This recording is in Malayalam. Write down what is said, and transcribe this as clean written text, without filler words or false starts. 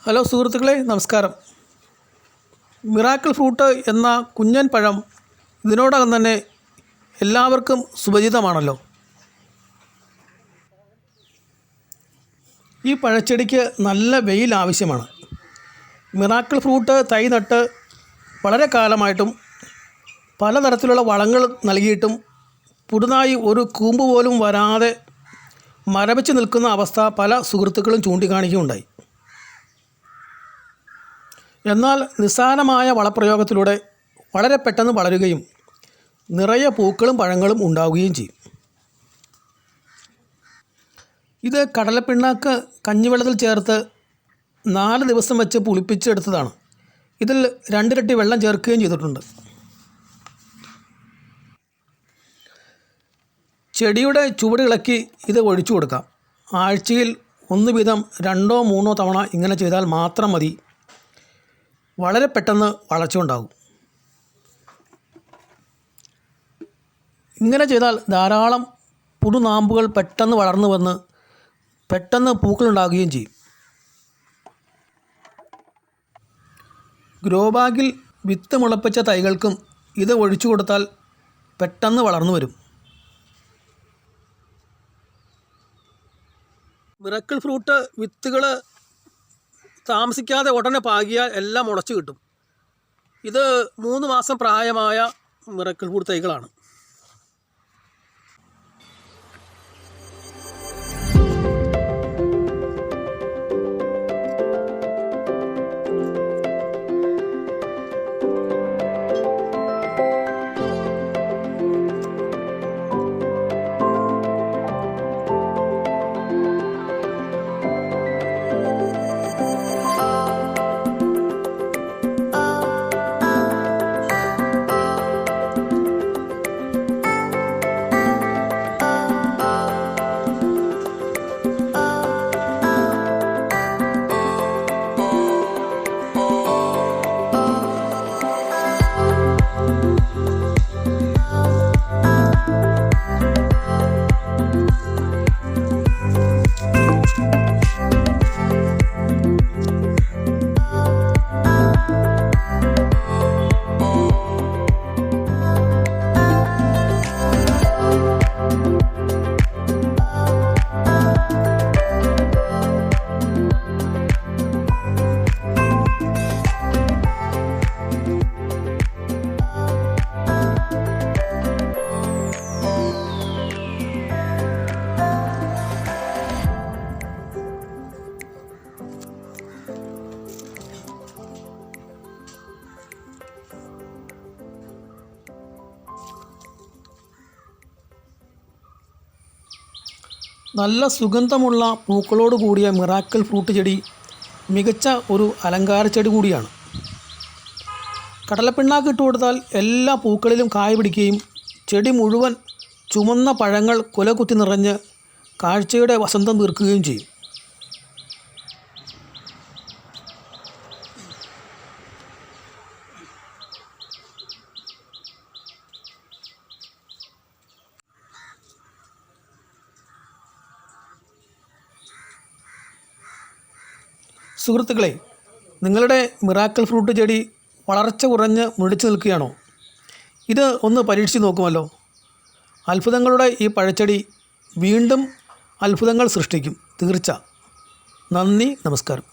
ഹലോ സുഹൃത്തുക്കളെ, നമസ്കാരം. മിറാക്കിൾ ഫ്രൂട്ട് എന്ന കുഞ്ഞൻ പഴം ഇതിനോടകം തന്നെ എല്ലാവർക്കും സുപരിചിതമാണല്ലോ. ഈ പഴച്ചെടിക്ക് നല്ല വെയിൽ ആവശ്യമാണ്. മിറാക്കിൾ ഫ്രൂട്ട് തൈ നട്ട് വളരെ കാലമായിട്ടും പലതരത്തിലുള്ള വളങ്ങൾ നൽകിയിട്ടും പുതുതായി ഒരു കൂമ്പ് പോലും വരാതെ മരവിച്ച് നിൽക്കുന്ന അവസ്ഥ പല സുഹൃത്തുക്കളും ചൂണ്ടിക്കാണിക്കുകയുണ്ടായി. എന്നാൽ നിസ്സാരമായ വളപ്രയോഗത്തിലൂടെ വളരെ പെട്ടെന്ന് വളരുകയും നിറയെ പൂക്കളും പഴങ്ങളും ഉണ്ടാവുകയും ചെയ്യും. ഇത് കടലപ്പിണ്ണാക്ക് കഞ്ഞിവെള്ളത്തിൽ ചേർത്ത് 4 ദിവസം വെച്ച് പുളിപ്പിച്ചെടുത്തതാണ്. ഇതിൽ 2 ഇരട്ടി വെള്ളം ചേർക്കുകയും ചെയ്തിട്ടുണ്ട്. ചെടിയുടെ ചുവട് ഇളക്കി ഇത് ഒഴിച്ചു കൊടുക്കാം. ആഴ്ചയിൽ 1 വീതം 2-3 തവണ ഇങ്ങനെ ചെയ്താൽ മാത്രം മതി. വളരെ പെട്ടെന്ന് വളർച്ച ഉണ്ടാകും. ഇങ്ങനെ ചെയ്താൽ ധാരാളം പുതുനാമ്പുകൾ പെട്ടെന്ന് വളർന്നു വന്ന് പെട്ടെന്ന് പൂക്കളുണ്ടാകുകയും ചെയ്യും. ഗ്രോ ബാഗിൽ വിത്ത് മുളപ്പിച്ച തൈകൾക്കും ഇത് ഒഴിച്ചു കൊടുത്താൽ പെട്ടെന്ന് വളർന്നു വരും. മിറാക്കിൾ ഫ്രൂട്ട് വിത്തുകൾ താമസിക്കാതെ ഉടനെ പാകിയാൽ എല്ലാം മുളച്ച് കിട്ടും. ഇത് 3 മാസം പ്രായമായ മിറാക്കിൾ ഫ്രൂട്ട് തൈകളാണ്. നല്ല സുഗന്ധമുള്ള പൂക്കളോട് കൂടിയ മിറാക്കിൾ ഫ്രൂട്ട് ചെടി മികച്ച ഒരു അലങ്കാര ചെടി കൂടിയാണ്. കടലപ്പിണ്ണാക്ക് ഇട്ട് കൊടുത്താൽ എല്ലാ പൂക്കളിലും കായ പിടിക്കുകയും ചെടി മുഴുവൻ ചുമന്ന പഴങ്ങൾ കുലകുത്തി നിറഞ്ഞ് കാഴ്ചയുടെ വസന്തം തീർക്കുകയും ചെയ്യും. സുഹൃത്തുക്കളെ, നിങ്ങളുടെ മിറാക്കിൾ ഫ്രൂട്ട് ചെടി വളർച്ച കുറഞ്ഞ് മുരടിച്ച് നിൽക്കുകയാണോ? ഇത് ഒന്ന് പരീക്ഷിച്ച് നോക്കുമല്ലോ. അത്ഭുതങ്ങളുടെ ഈ പഴച്ചെടി വീണ്ടും അത്ഭുതങ്ങൾ സൃഷ്ടിക്കും, തീർച്ച. നന്ദി, നമസ്കാരം.